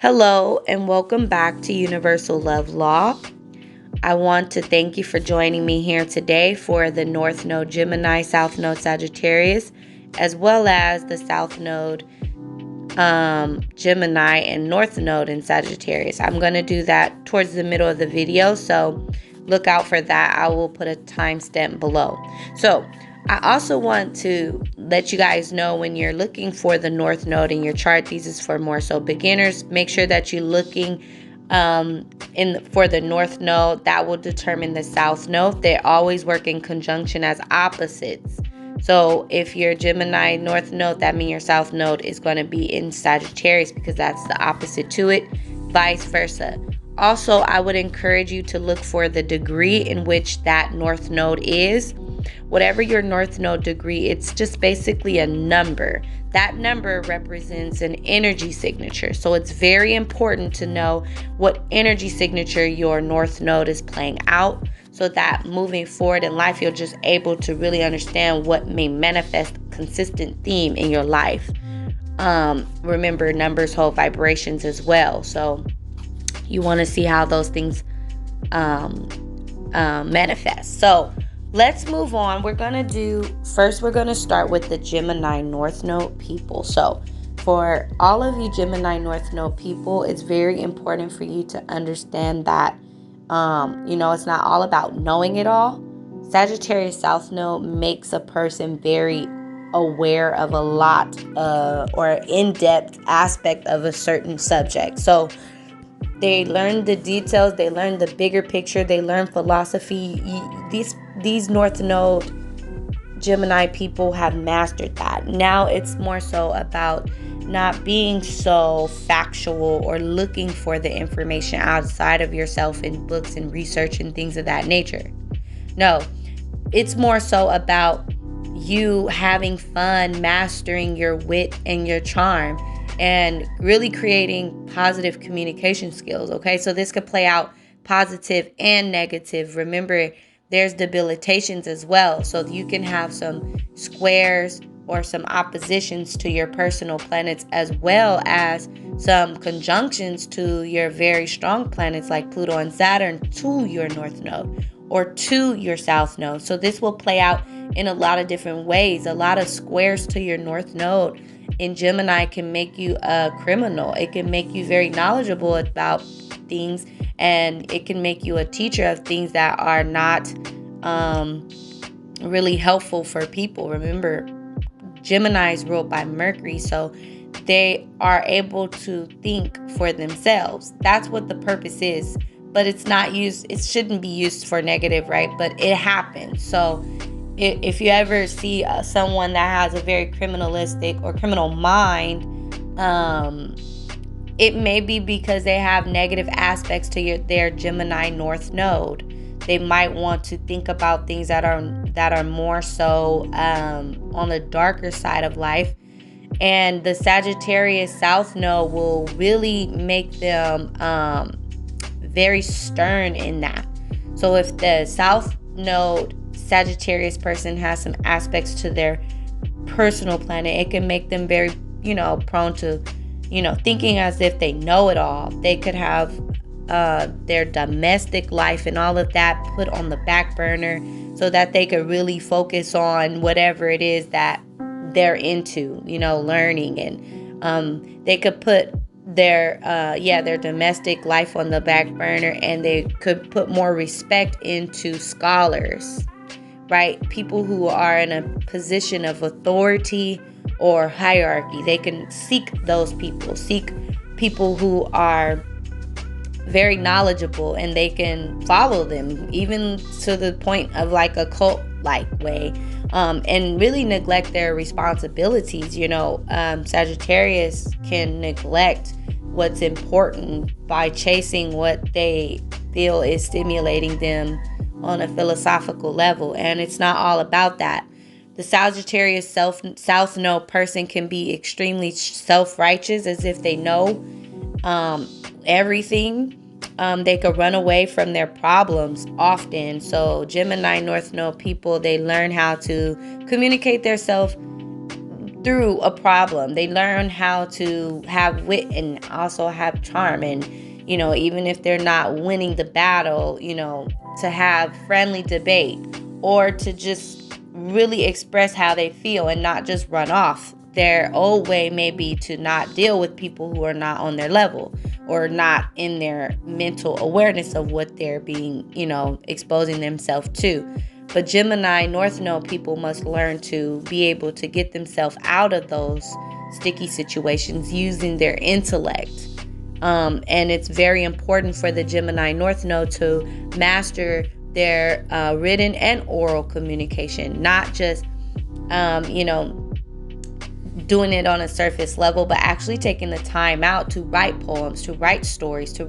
Hello, and welcome back to Universal Love Law. I want to thank you for joining me here today for the North Node Gemini, South Node Sagittarius, as well as the South Node Gemini and North Node in Sagittarius. I'm going to do that towards the middle of the video, so look out for that. I will put a timestamp below. So I also want to let you guys know, when you're looking for the North Node in your chart, this is for more so beginners. Make sure that you're looking for the North Node. That will determine the South Node. They always work in conjunction as opposites. So if you're Gemini North Node, that means your South Node is going to be in Sagittarius because that's the opposite to it, vice versa. Also, I would encourage you to look for the degree in which that North Node is. Whatever your North Node degree, it's just basically a number. That number represents an energy signature. So it's very important to know what energy signature your North Node is playing out, so that moving forward in life, you're just able to really understand what may manifest consistent theme in your life. Remember, numbers hold vibrations as well. So you want to see how those things manifest. So let's move on. We're going to start with the Gemini North Node people. So for all of you Gemini North Node people, it's very important for you to understand that, it's not all about knowing it all. Sagittarius South Node makes a person very aware of a lot or in-depth aspect of a certain subject. So they learn the details, they learn the bigger picture, they learn philosophy. These North Node Gemini people have mastered that. Now it's more so about not being so factual or looking for the information outside of yourself in books and research and things of that nature. No, it's more so about you having fun, mastering your wit and your charm, and really creating positive communication skills. Okay, so this could play out positive and negative. Remember, there's debilitations as well. So you can have some squares or some oppositions to your personal planets, as well as some conjunctions to your very strong planets like Pluto and Saturn to your North Node or to your South Node. So this will play out in a lot of different ways. A lot of squares to your North Node in Gemini can make you a criminal. It can make you very knowledgeable about things, and it can make you a teacher of things that are not really helpful for people. Remember, Gemini is ruled by Mercury, so they are able to think for themselves. That's what the purpose is. But it shouldn't be used for negative, right? But it happens. So if you ever see someone that has a very criminalistic or criminal mind, it may be because they have negative aspects to their Gemini North Node. They might want to think about things that are more so on the darker side of life. And the Sagittarius South Node will really make them very stern in that. So if the South Node Sagittarius person has some aspects to their personal planet, it can make them very, prone to, thinking as if they know it all. They could have their domestic life and all of that put on the back burner so that they could really focus on whatever it is that they're into, learning. And they could put their domestic life on the back burner, and they could put more respect into scholars, right? People who are in a position of authority or hierarchy. They can seek those people, who are very knowledgeable, and they can follow them, even to the point of like a cult-like way, and really neglect their responsibilities. Sagittarius can neglect what's important by chasing what they feel is stimulating them on a philosophical level, and it's not all about that. The Sagittarius South Node person can be extremely self-righteous, as if they know everything. They could run away from their problems often. So Gemini North Node people, they learn how to communicate themselves through a problem. They learn how to have wit and also have charm. And, even if they're not winning the battle, to have friendly debate or to just really express how they feel and not just run off. Their old way may be to not deal with people who are not on their level or not in their mental awareness of what they're being, exposing themselves to. But Gemini North Node people must learn to be able to get themselves out of those sticky situations using their intellect. And it's very important for the Gemini North Node to master their written and oral communication, not just, doing it on a surface level, but actually taking the time out to write poems, to write stories, to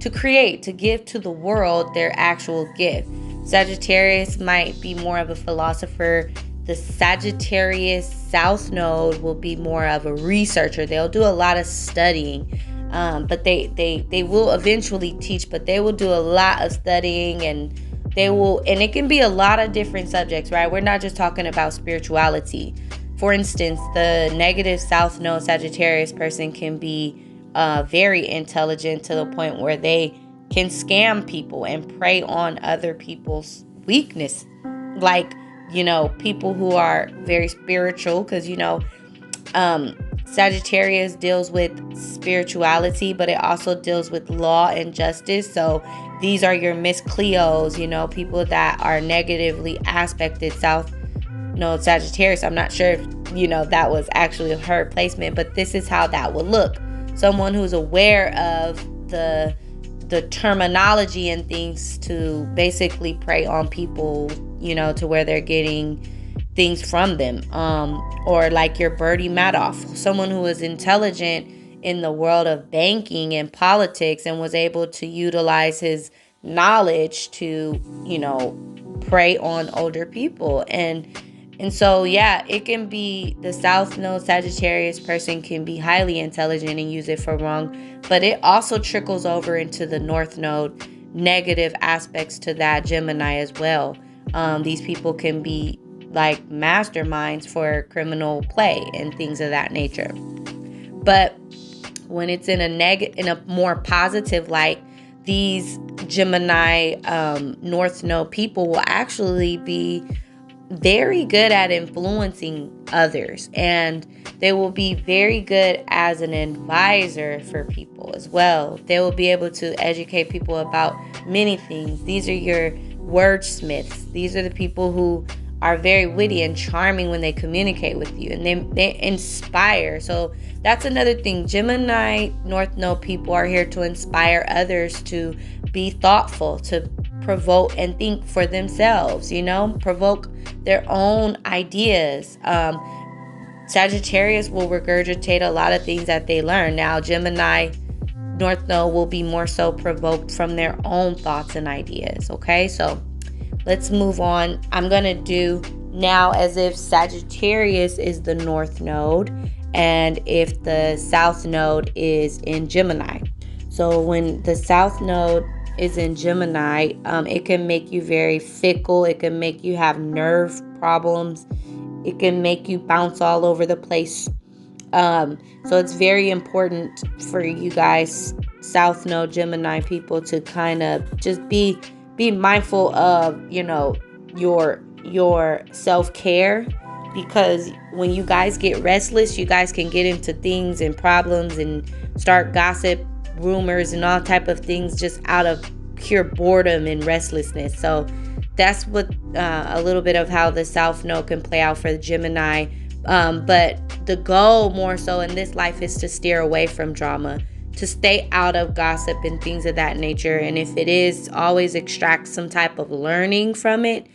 create, to give to the world their actual gift. Sagittarius might be more of a philosopher. The Sagittarius South Node will be more of a researcher. They'll do a lot of studying, but they will eventually teach, but they will do a lot of studying, and it can be a lot of different subjects, right? We're not just talking about spirituality. For instance, the negative South Node Sagittarius person can be very intelligent to the point where they can scam people and prey on other people's weakness. Like, people who are very spiritual, because, Sagittarius deals with spirituality, but it also deals with law and justice. So these are your Miss Cleos, people that are negatively aspected South Node Sagittarius. I'm not sure if, that was actually her placement, but this is how that would look. Someone who's aware of the terminology and things to basically prey on people, to where they're getting things from them. Or like your Bertie Madoff, someone who is intelligent in the world of banking and politics and was able to utilize his knowledge to, prey on older people. And so, yeah, it can be the South Node Sagittarius person can be highly intelligent and use it for wrong, but it also trickles over into the North Node negative aspects to that Gemini as well. These people can be like masterminds for criminal play and things of that nature. But when it's in a more positive light, these Gemini North Node people will actually be very good at influencing others, and they will be very good as an advisor for people as well. They will be able to educate people about many things. These are your wordsmiths. These are the people who are very witty and charming when they communicate with you, and they inspire. So that's another thing. Gemini North Node people are here to inspire others to be thoughtful, to provoke and think for themselves, provoke their own ideas. Sagittarius will regurgitate a lot of things that they learn. Now, Gemini North Node will be more so provoked from their own thoughts and ideas. Okay, so let's move on. I'm going to do now as if Sagittarius is the North Node and if the South Node is in Gemini. So when the South Node is in Gemini, it can make you very fickle. It can make you have nerve problems. It can make you bounce all over the place. So it's very important for you guys, South Node Gemini people, to kind of just be mindful of, your self-care, because when you guys get restless, you guys can get into things and problems and start gossip, rumors, and all type of things just out of pure boredom and restlessness. So that's what a little bit of how the South Node can play out for the Gemini. But the goal more so in this life is to steer away from drama, to stay out of gossip and things of that nature. And if it is, always extract some type of learning from it.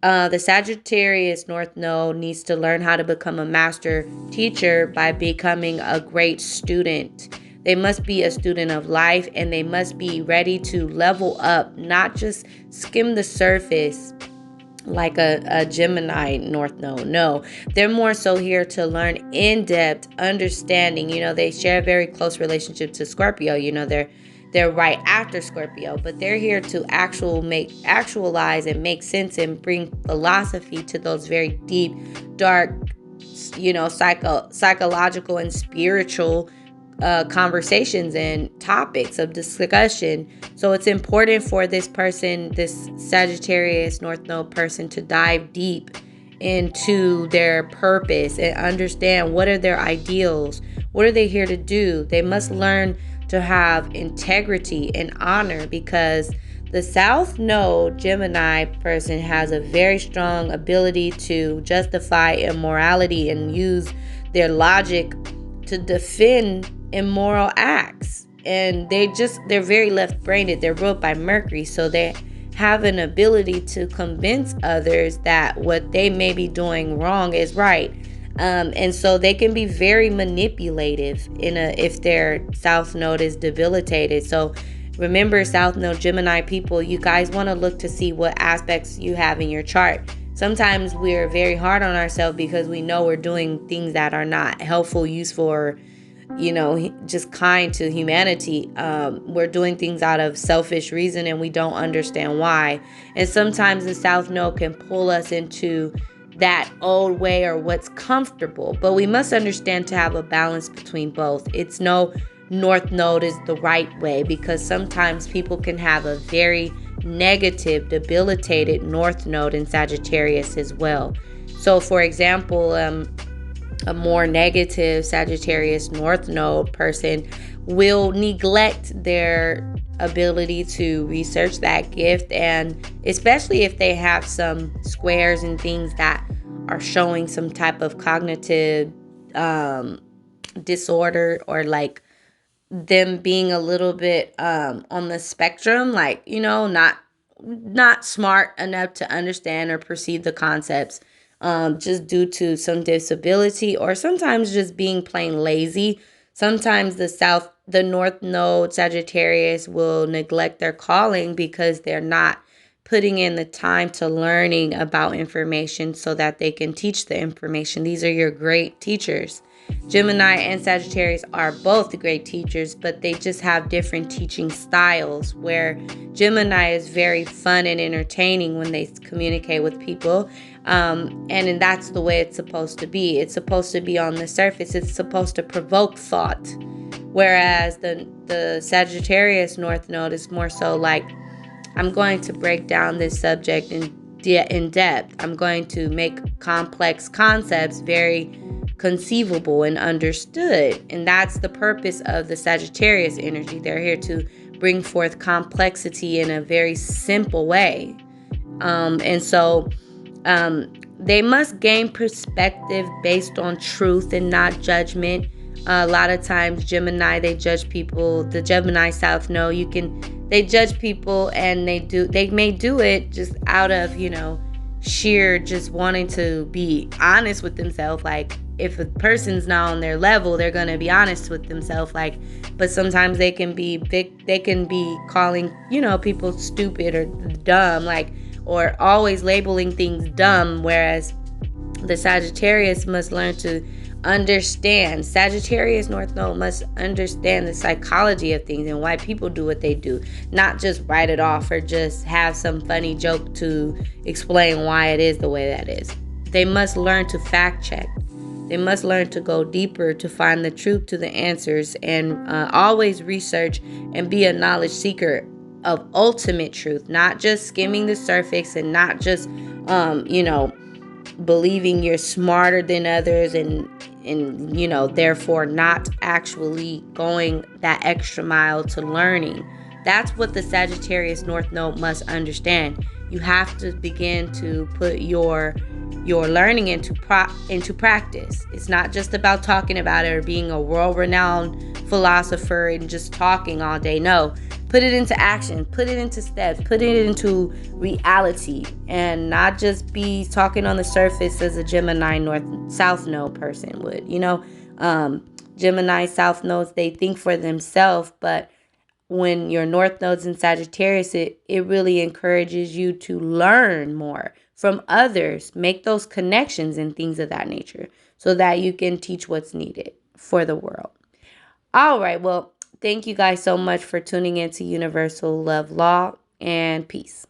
The Sagittarius North Node needs to learn how to become a master teacher by becoming a great student. They must be a student of life, and they must be ready to level up, not just skim the surface like a Gemini North Node. No, they're more so here to learn in-depth understanding. They share a very close relationship to Scorpio. They're right after Scorpio, but they're here to actualize and make sense and bring philosophy to those very deep, dark psychological and spiritual conversations and topics of discussion. So it's important for this person, this Sagittarius North Node person, to dive deep into their purpose and understand what are their ideals, what are they here to do. They must learn to have integrity and honor, because the South Node Gemini person has a very strong ability to justify immorality and use their logic to defend immoral acts. And they're very left-brained. They're ruled by Mercury, so they have an ability to convince others that what they may be doing wrong is right. And so they can be very manipulative if their South Node is debilitated. So remember, South Node Gemini people, you guys want to look to see what aspects you have in your chart. Sometimes we're very hard on ourselves because we know we're doing things that are not helpful, useful, or just kind to humanity. We're doing things out of selfish reason and we don't understand why. And sometimes the South Node can pull us into that old way or what's comfortable. But we must understand to have a balance between both. It's no North Node is the right way, because sometimes people can have a very negative, debilitated North Node in Sagittarius as well. So for example, a more negative Sagittarius North Node person will neglect their ability to research that gift, and especially if they have some squares and things that are showing some type of cognitive disorder, or like them being a little bit on the spectrum, like not smart enough to understand or perceive the concepts, just due to some disability, or sometimes just being plain lazy. Sometimes the North Node Sagittarius will neglect their calling because they're not putting in the time to learning about information so that they can teach the information. These are your great teachers. Gemini and Sagittarius are both great teachers, but they just have different teaching styles, where Gemini is very fun and entertaining when they communicate with people. And that's the way it's supposed to be. It's supposed to be on the surface. It's supposed to provoke thought. Whereas the Sagittarius North Node is more so like, I'm going to break down this subject in depth. I'm going to make complex concepts very conceivable and understood. And that's the purpose of the Sagittarius energy. They're here to bring forth complexity in a very simple way. And so they must gain perspective based on truth and not judgment. A lot of times Gemini, they judge people. The Gemini South Node, they judge people, and they may do it just out of, sheer just wanting to be honest with themselves. Like, if a person's not on their level, they're going to be honest with themselves. Like, but sometimes they can be calling, people stupid or dumb, like, or always labeling things dumb. Whereas the Sagittarius must learn to understand. Sagittarius North Node must understand the psychology of things and why people do what they do, not just write it off or just have some funny joke to explain why it is the way that is. They must learn to fact check. They must learn to go deeper to find the truth to the answers, and always research and be a knowledge seeker of ultimate truth, not just skimming the surface, and not just believing you're smarter than others, and therefore not actually going that extra mile to learning. That's what the Sagittarius North Node must understand. You have to begin to put your learning into practice. It's not just about talking about it or being a world-renowned philosopher and just talking all day. No, put it into action, put it into steps, put it into reality, and not just be talking on the surface as a Gemini South Node person would. Gemini South Nodes, they think for themselves, but when your North Node's in Sagittarius, it really encourages you to learn more from others, make those connections and things of that nature, so that you can teach what's needed for the world. All right, well, thank you guys so much for tuning into Universal Love Law, and peace.